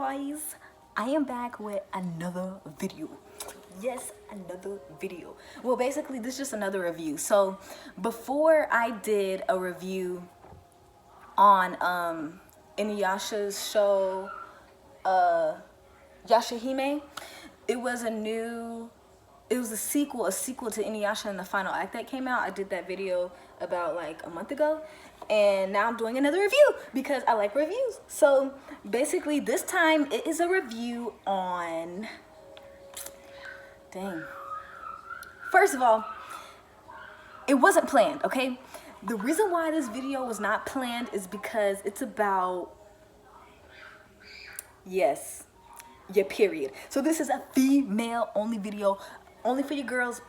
guys, I am back with another video. Yes, another video. Well, basically this is just another review. So before I did a review on Inuyasha's show Yashahime, it was a sequel to Inuyasha and the final act that came out. I did that video about like a month ago, and now I'm doing another review because I like reviews. So basically this time it is a review on, dang. First of all, it wasn't planned, okay? The reason why this video was not planned is because it's about, yes, your period. So this is a female only video, only for your girls.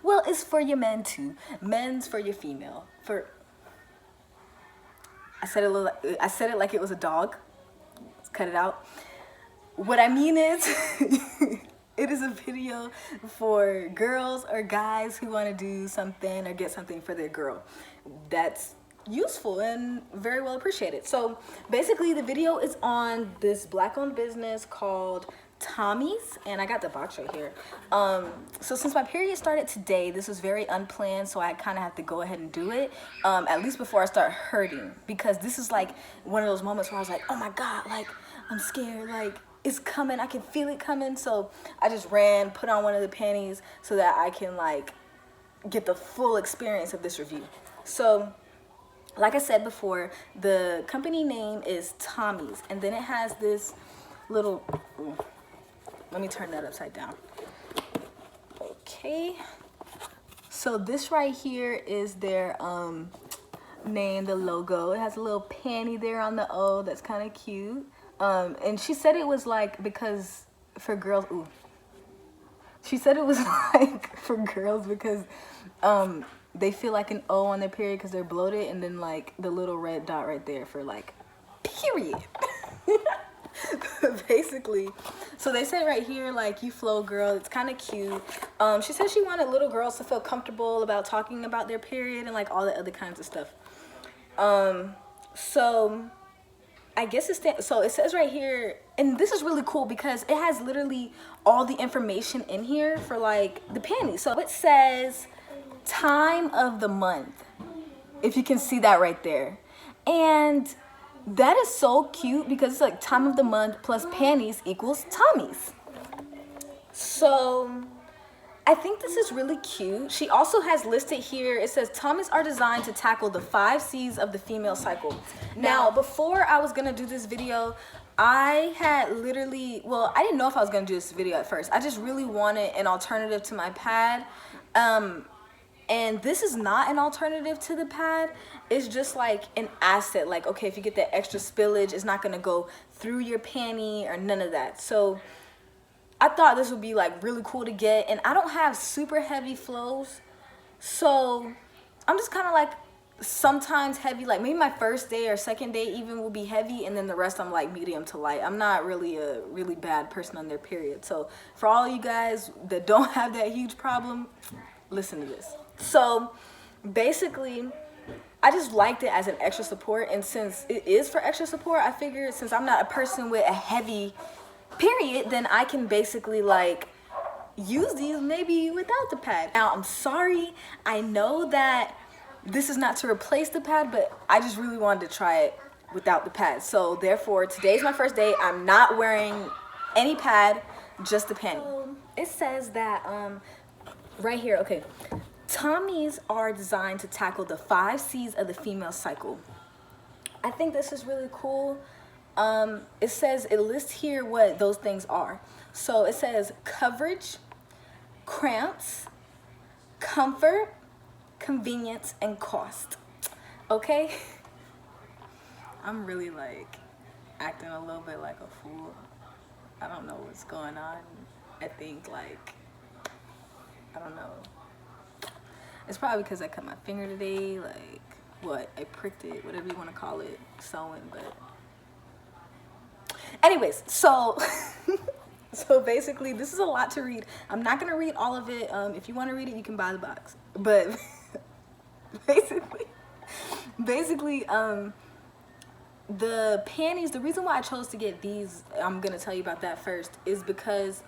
Well, it's for your men too. Men's for your female. I said it like it was a dog. Let's cut it out. What I mean is it is a video for girls or guys who want to do something or get something for their girl. That's useful and very well appreciated. So basically the video is on this black-owned business called Tomies, and I got the box right here. So since my period started today, this was very unplanned, so I kind of have to go ahead and do it, at least before I start hurting, because this is like one of those moments where I was like, oh my god, like I'm scared, like it's coming, I can feel it coming. So I just ran, put on one of the panties so that I can like get the full experience of this review. So like I said before, the company name is Tomies, and then it has this little, let me turn that upside down. Okay, so this right here is their name, the logo. It has a little panty there on the O that's kind of cute. And she said it was like because for girls, she said it was like for girls because they feel like an O on their period because they're bloated, and then like the little red dot right there for like period. Basically, so they said right here like, you flow girl. It's kind of cute. She said she wanted little girls to feel comfortable about talking about their period and like all the other kinds of stuff. So I guess so it says right here, and this is really cool because it has literally all the information in here for like the panties. So it says time of the month, if you can see that right there, and that is so cute because it's like time of the month plus panties equals Tomies. So I think this is really cute. She also has listed here, it says Tomies are designed to tackle the 5 C's of the female cycle. Now, before I was gonna do this video, I had literally, well, I didn't know if I was gonna do this video at first. I just really wanted an alternative to my pad. And this is not an alternative to the pad. It's just like an asset. Like, okay, if you get that extra spillage, it's not gonna go through your panty or none of that. So I thought this would be like really cool to get, and I don't have super heavy flows, so I'm just kind of like sometimes heavy, like maybe my first day or second day even will be heavy, and then the rest I'm like medium to light. I'm not really a really bad person on their period. So for all you guys that don't have that huge problem, listen to this. So basically I just liked it as an extra support, and since it is for extra support, I figured since I'm not a person with a heavy period, then I can basically like use these maybe without the pad. Now I'm sorry, I know that this is not to replace the pad, but I just really wanted to try it without the pad. So therefore today's my first day. I'm not wearing any pad, just the panty. It says that right here, okay, Tomies are designed to tackle the 5 C's of the female cycle. I think this is really cool. It says, it lists here what those things are. So it says coverage, cramps, comfort, convenience, and cost. Okay? I'm really like acting a little bit like a fool. I don't know what's going on. I think like, I don't know. It's probably because I cut my finger today, like what, I pricked it, whatever you want to call it, sewing, but anyways, so so basically this is a lot to read. I'm not gonna read all of it. If you want to read it, you can buy the box, but basically the panties, the reason why I chose to get these, I'm gonna tell you about that first, is because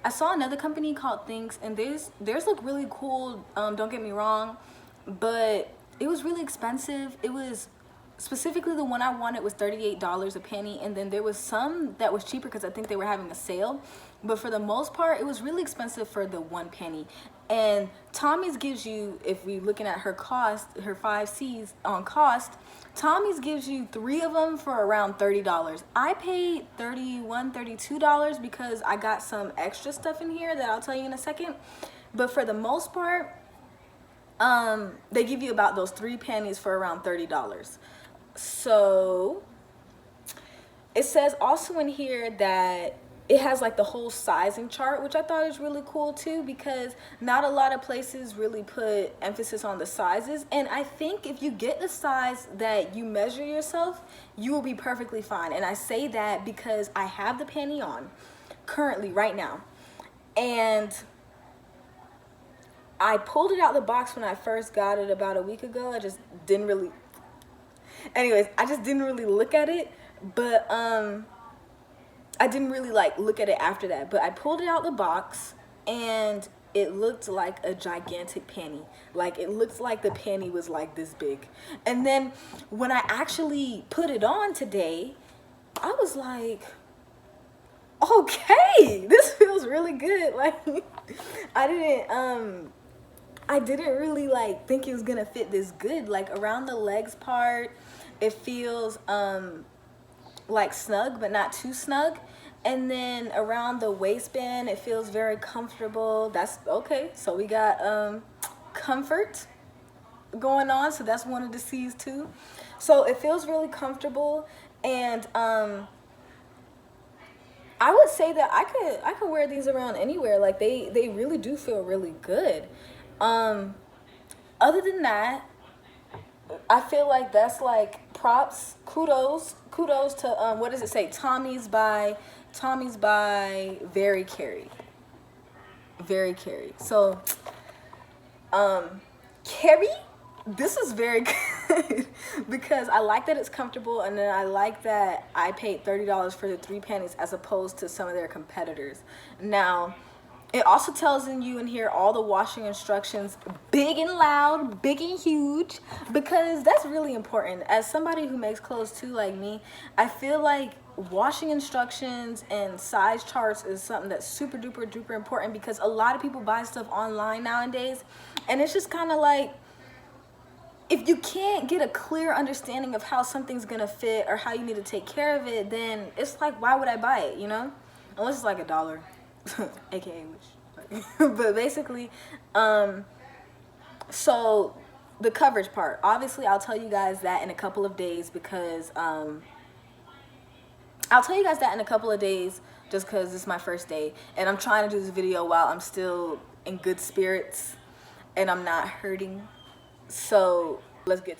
I saw another company called Thinks, and theirs look really cool. Don't get me wrong, but it was really expensive. It was specifically the one I wanted was $38 a panty, and then there was some that was cheaper because I think they were having a sale. But for the most part, it was really expensive for the one panty. And Tommy's gives you, if we're looking at her cost, her 5 C's on cost, Tommy's gives you 3 of them for around $30. I paid $31, $32 because I got some extra stuff in here that I'll tell you in a second. But for the most part, they give you about those 3 panties for around $30. So it says also in here that it has like the whole sizing chart, which I thought is really cool too, because not a lot of places really put emphasis on the sizes. And I think if you get the size that you measure yourself, you will be perfectly fine. And I say that because I have the panty on currently right now, and I pulled it out the box when I first got it about a week ago. I just didn't really, anyways, I just didn't really look at it, but I didn't really like look at it after that. But I pulled it out the box and it looked like a gigantic panty. Like, it looked like the panty was like this big. And then when I actually put it on today, I was like, okay, this feels really good. Like, I didn't really like think it was gonna fit this good. Like, around the legs part, it feels like snug but not too snug, and then around the waistband it feels very comfortable. That's okay. So we got comfort going on, so that's one of the C's too. So it feels really comfortable, and I would say that I could wear these around anywhere. Like, they really do feel really good. Other than that, I feel like that's like props, kudos to what does it say? Tomies by Very Keri. Very Keri. So Keri, this is very good because I like that it's comfortable, and then I like that I paid $30 for the 3 panties as opposed to some of their competitors. Now, it also tells you in here all the washing instructions, big and loud, big and huge, because that's really important. As somebody who makes clothes too, like me, I feel like washing instructions and size charts is something that's super duper duper important, because a lot of people buy stuff online nowadays, and it's just kind of like, if you can't get a clear understanding of how something's gonna fit or how you need to take care of it, then it's like, why would I buy it, you know? Unless it's like $1. aka wish. But basically, so the coverage part, obviously I'll tell you guys that in a couple of days, because just because it's my first day and I'm trying to do this video while I'm still in good spirits and I'm not hurting. So let's get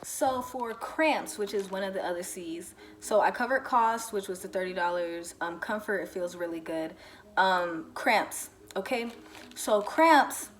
So for cramps, which is one of the other C's, so I covered cost, which was the $30. Comfort, it feels really good. Cramps, okay? So cramps,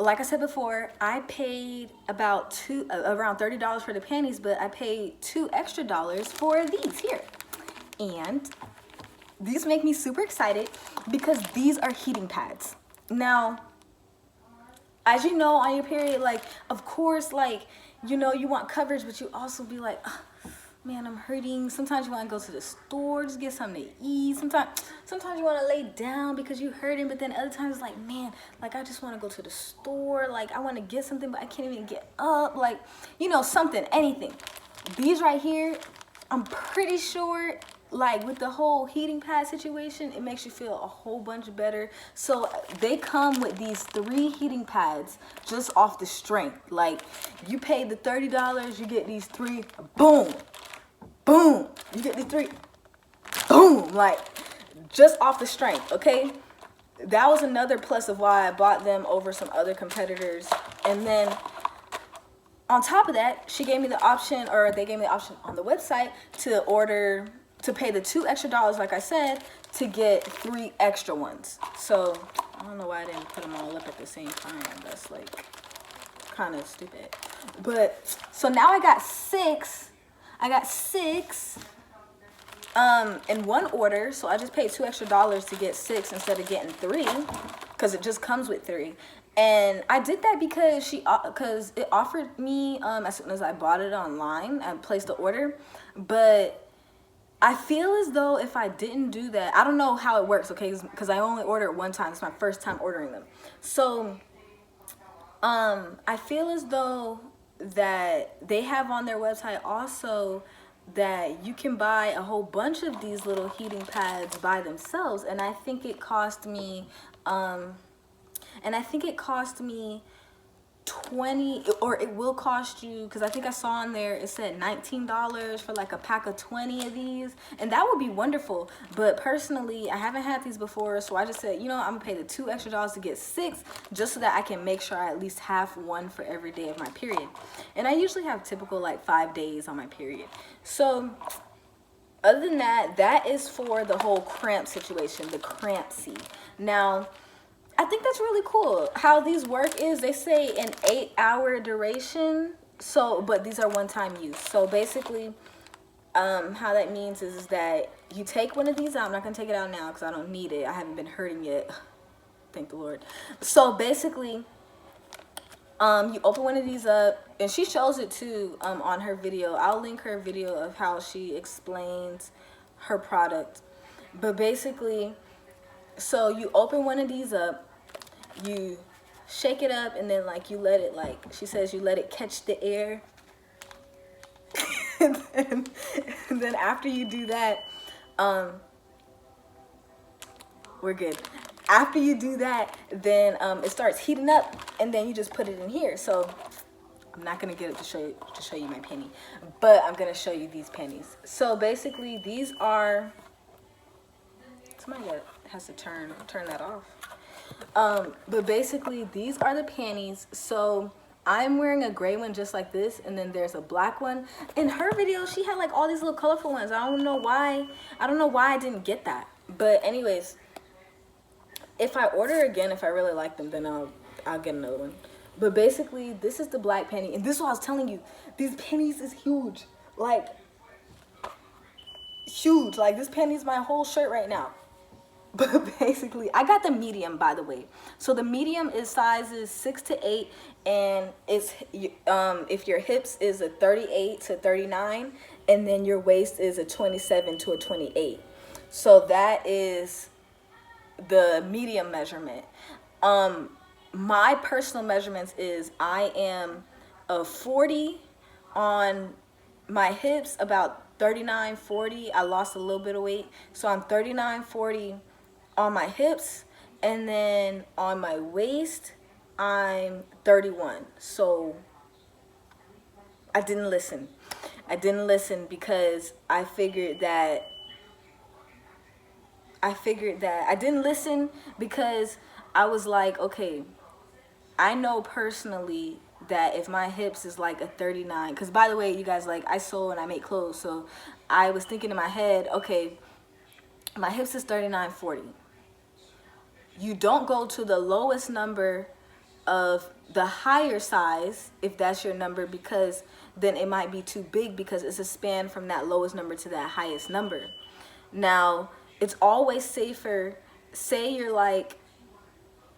like I said before, I paid about around $30 for the panties, but I paid $2 extra for these here. And these make me super excited because these are heating pads. Now, as you know, on your period, like, of course, like, you know, you want coverage, but you also be like, oh, man, I'm hurting. Sometimes you want to go to the store, just get something to eat. Sometimes you want to lay down because you're hurting, but then other times it's like, man, like, I just want to go to the store. Like, I want to get something, but I can't even get up. Like, you know, something, anything. These right here, I'm pretty sure, like, with the whole heating pad situation, it makes you feel a whole bunch better. So they come with these 3 heating pads just off the strength. Like, you pay the $30, you get these 3, boom, boom. You get these 3, boom, like, just off the strength, okay? That was another plus of why I bought them over some other competitors. And then on top of that, she gave me the option, or they gave me the option on the website to pay the $2 extra, like I said, to get 3 extra ones. So I don't know why I didn't put them all up at the same time. That's like kind of stupid. But so now I got 6. I got 6 in one order, so I just paid $2 extra to get 6 instead of getting 3, because it just comes with 3. And I did that because it offered me as soon as I bought it online and placed the order. But I feel as though if I didn't do that, I don't know how it works, okay? Because I only ordered it one time. It's my first time ordering them. So I feel as though that they have on their website also that you can buy a whole bunch of these little heating pads by themselves. And I think it cost me 20, or it will cost you, because I think I saw on there it said $19 for like a pack of 20 of these, and that would be wonderful. But personally, I haven't had these before, so I just said, you know, I'm gonna pay the $2 extra to get 6, just so that I can make sure I at least have one for every day of my period. And I usually have typical like 5 days on my period. So other than that, that is for the whole cramp situation, the crampsy. Now I think that's really cool. How these work is they say an 8-hour duration. So, but these are one-time use. So basically, how that means is that you take one of these out. I'm not gonna take it out now because I don't need it. I haven't been hurting yet. Thank the Lord. So basically, you open one of these up, and she shows it too on her video. I'll link her video of how she explains her product. But basically, so you open one of these up, you shake it up, and then like you let it, like she says, you let it catch the air. and then after you do that, we're good. After you do that, then it starts heating up, and then you just put it in here. So I'm not gonna get it to show you my penny, but I'm gonna show you these pennies. So basically, these are, somebody that has to turn that off. But basically, these are the panties. So I'm wearing a gray one just like this, and then there's a black one. In her video, she had like all these little colorful ones. I don't know why I didn't get that. But anyways, if I order again, if I really like them, then I'll get another one. But basically, this is the black penny, and this is what I was telling you. These pennies is huge, like huge. Like this penny is my whole shirt right now. But basically, I got the medium, by the way. So the medium is sizes 6 to 8, and it's if your hips is a 38 to 39, and then your waist is a 27 to a 28. So that is the medium measurement. My personal measurements is I am a 40 on my hips, about 39, 40. I lost a little bit of weight, so I'm 39, 40 on my hips, and then on my waist I'm 31. So I didn't listen because I figured that I didn't listen because I was like, okay, I know personally that if my hips is like a 39, because by the way, you guys, like I sew and I make clothes, so I was thinking in my head, okay, my hips is 39, 40. You don't go to the lowest number of the higher size if that's your number, because then it might be too big, because it's a span from that lowest number to that highest number. Now, it's always safer, say you're like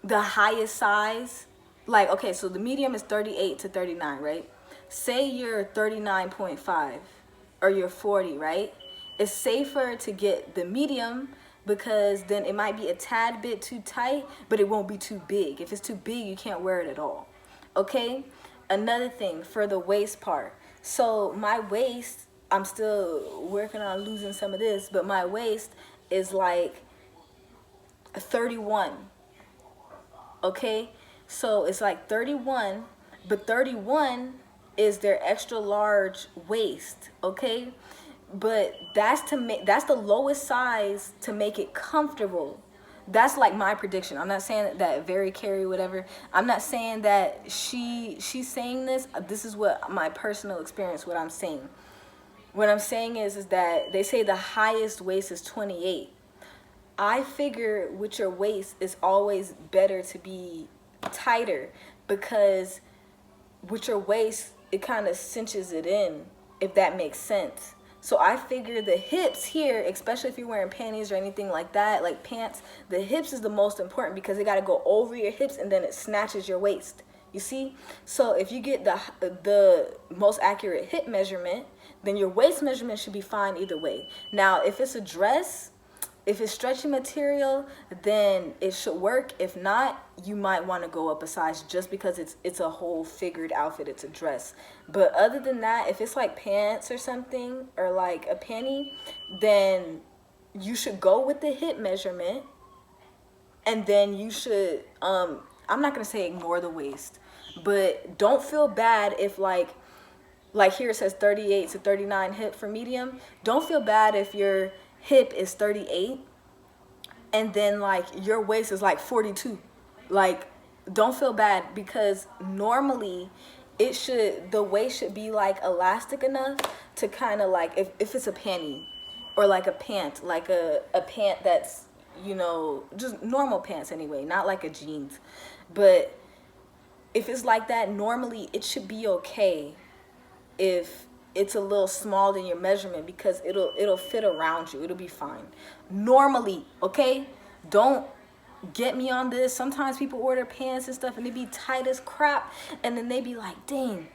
the highest size, like, okay, so the medium is 38 to 39, right? Say you're 39.5 or you're 40, right? It's safer to get the medium, because then it might be a tad bit too tight, but it won't be too big. If it's too big, you can't wear it at all. Okay? Another thing for the waist part. So my waist, I'm still working on losing some of this, but my waist is like 31. Okay? So it's like 31, but 31 is their extra large waist, okay? But that's the lowest size to make it comfortable. That's like my prediction. I'm not saying that Very Keri, whatever. I'm not saying that she's saying this. This is what my personal experience, what I'm saying. What I'm saying is that they say the highest waist is 28. I figure with your waist, it's always better to be tighter, because with your waist, it kind of cinches it in. if that makes sense. So I figure the hips here, especially if you're wearing panties or anything like that, like pants, the hips is the most important because it got to go over your hips and then it snatches your waist. You see? So if you get the most accurate hip measurement, then your waist measurement should be fine either way. Now, if it's a dress, if it's stretchy material, then it should work. If not, you might want to go up a size just because it's a whole figured outfit. It's a dress. But other than that, if it's like pants or something or like a panty, then you should go with the hip measurement. And then you should, I'm not going to say ignore the waist, but don't feel bad if like here it says 38 to 39 hip for medium. Don't feel bad if your hip is 38 and then like your waist is like 42. Like, don't feel bad because normally the waist should be like elastic enough to kind of like, if it's a panty or like a pant, like a pant that's, you know, just normal pants anyway, not like a jeans. But if it's like that, normally it should be okay if it's a little small than your measurement because it'll fit around you. It'll be fine. Normally, okay? Don't get me on this. Sometimes people order pants and stuff and they be tight as crap and then they be like, dang,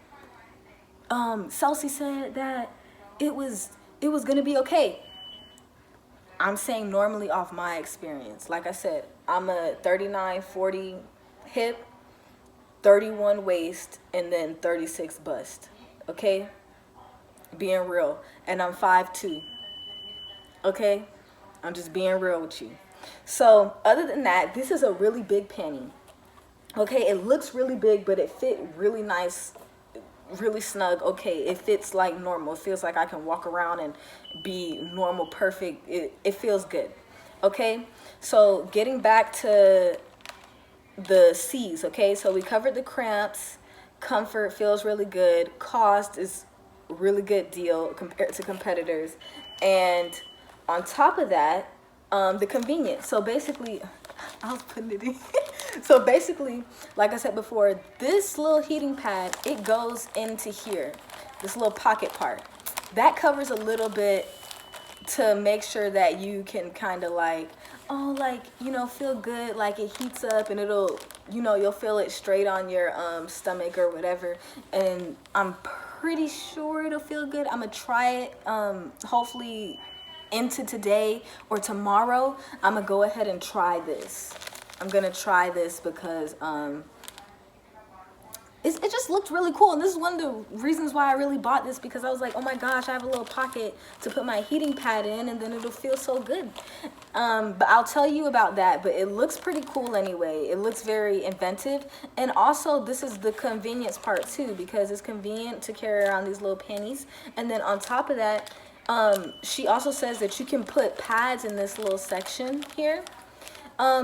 Celsi said that it was gonna be okay. I'm saying normally off my experience. Like I said, I'm a 39, 40 hip, 31 waist, and then 36 bust. Okay? Being real. And I'm 5'2". Okay? I'm just being real with you. So, other than that, this is a really big panty. Okay? It looks really big, but it fit really nice, really snug. Okay, it fits like normal. It feels like I can walk around and be normal, perfect. It feels good. Okay? So, getting back to the C's, okay? So, we covered the cramps. Comfort feels really good. Cost is really good deal compared to competitors. And on top of that, the convenience. So basically, I was putting it in. So basically, like I said before, this little heating pad, it goes into here, this little pocket part. That covers a little bit to make sure that you can kind of like, oh, like, you know, feel good, like it heats up and it'll, you know, you'll feel it straight on your stomach or whatever. And I'm pretty sure it'll feel good. I'm gonna try it hopefully into today or tomorrow. I'm gonna go ahead and try this. I'm gonna try this because it just looked really cool. And this is one of the reasons why I really bought this, because I was like, oh my gosh, I have a little pocket to put my heating pad in and then it'll feel so good. But I'll tell you about that. But it looks pretty cool anyway. It looks very inventive. And also this is the convenience part too, because it's convenient to carry around these little panties. And then on top of that, she also says that you can put pads in this little section here.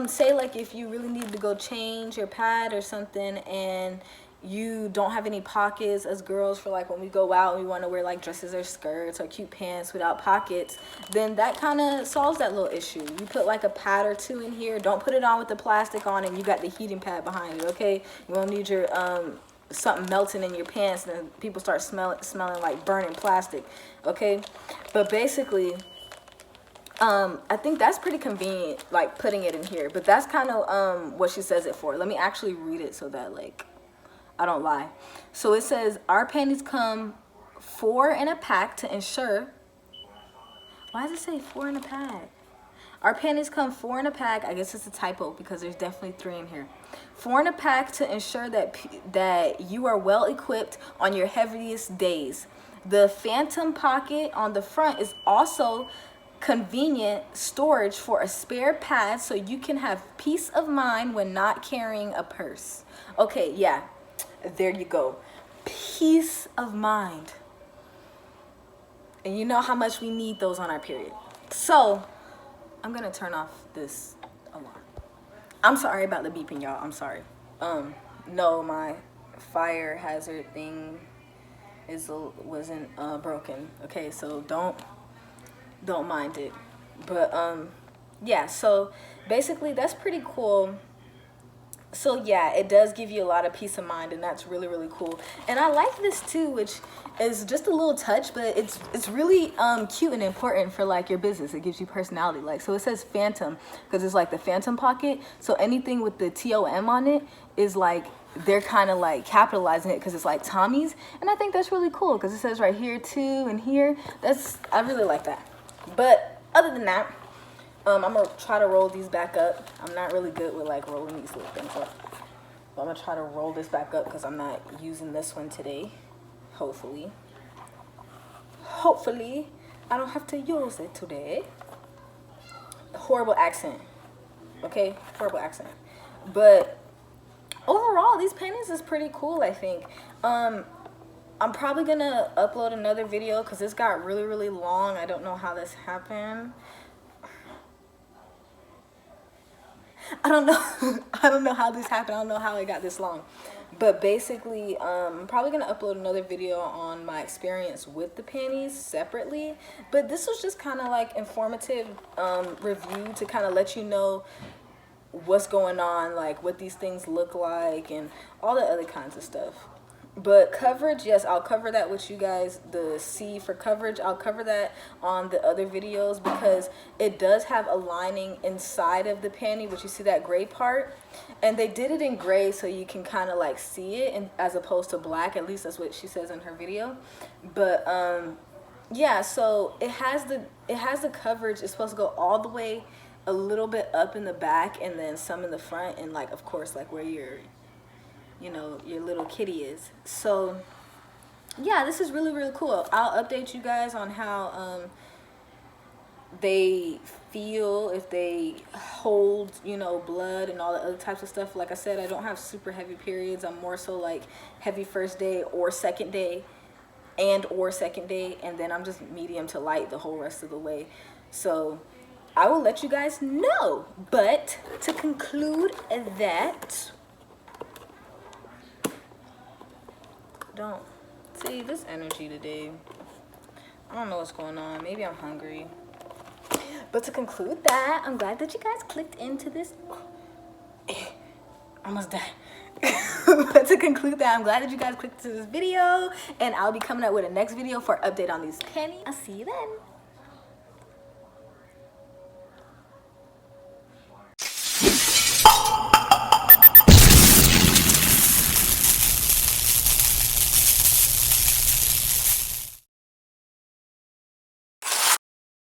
Say like if you really need to go change your pad or something and you don't have any pockets as girls for like when we go out and we want to wear like dresses or skirts or cute pants without pockets, then that kind of solves that little issue. You put like a pad or two in here. Don't put it on with the plastic on and you got the heating pad behind you, okay? You won't need your something melting in your pants and then people start smelling like burning plastic, okay? But basically, I think that's pretty convenient, like putting it in here. But that's kind of what she says it for. Let me actually read it so that like I don't lie. So it says, our panties come 4 in a pack to ensure. Why does it say 4 in a pack? Our panties come 4 in a pack. I guess it's a typo because there's definitely 3 in here. 4 in a pack to ensure that you are well equipped on your heaviest days. The phantom pocket on the front is also convenient storage for a spare pad so you can have peace of mind when not carrying a purse. Okay, yeah. There you go. Peace of mind. And you know how much we need those on our period. So, I'm going to turn off this alarm. I'm sorry about the beeping, y'all. I'm sorry. No, my fire hazard thing wasn't broken. Okay, so don't mind it. But yeah, so basically that's pretty cool. So yeah, it does give you a lot of peace of mind, and that's really, really cool. And I like this too, which is just a little touch, but it's really cute and important for like your business. It gives you personality. Like, so it says phantom because it's like the phantom pocket. So anything with the TOM on it is like they're kind of like capitalizing it because it's like Tomies. And I think that's really cool because it says right here too and here. I really like that. But other than that, I'm gonna try to roll these back up. I'm not really good with like rolling these little things up, but I'm gonna try to roll this back up because I'm not using this one today. Hopefully I don't have to use it today. Horrible accent, okay? Horrible accent. But overall, these panties is pretty cool, I think. I'm probably gonna upload another video because this got really, really long. I don't know how this happened. I don't know. I don't know how this happened. I don't know how it got this long. But basically, I'm probably going to upload another video on my experience with the panties separately. But this was just kind of like informative review to kind of let you know what's going on, like what these things look like and all the other kinds of stuff. But coverage, yes, I'll cover that with you guys. The C for coverage, I'll cover that on the other videos because it does have a lining inside of the panty, which you see that gray part. And they did it in gray so you can kind of like see it and as opposed to black. At least that's what she says in her video. But yeah, so it has the coverage. It's supposed to go all the way a little bit up in the back and then some in the front and like of course like where your little kitty is. So yeah, this is really, really cool. I'll update you guys on how they feel, if they hold, blood and all the other types of stuff. Like I said, I don't have super heavy periods. I'm more so like heavy first day or second day and then I'm just medium to light the whole rest of the way. So I will let you guys know. But to conclude that, don't see this energy today. I don't know what's going on. Maybe I'm hungry. But to conclude that, I'm glad that you guys clicked into this. Almost died. But to conclude that, I'm glad that you guys clicked into this video, and I'll be coming up with a next video for an update on these panties. I'll see you then.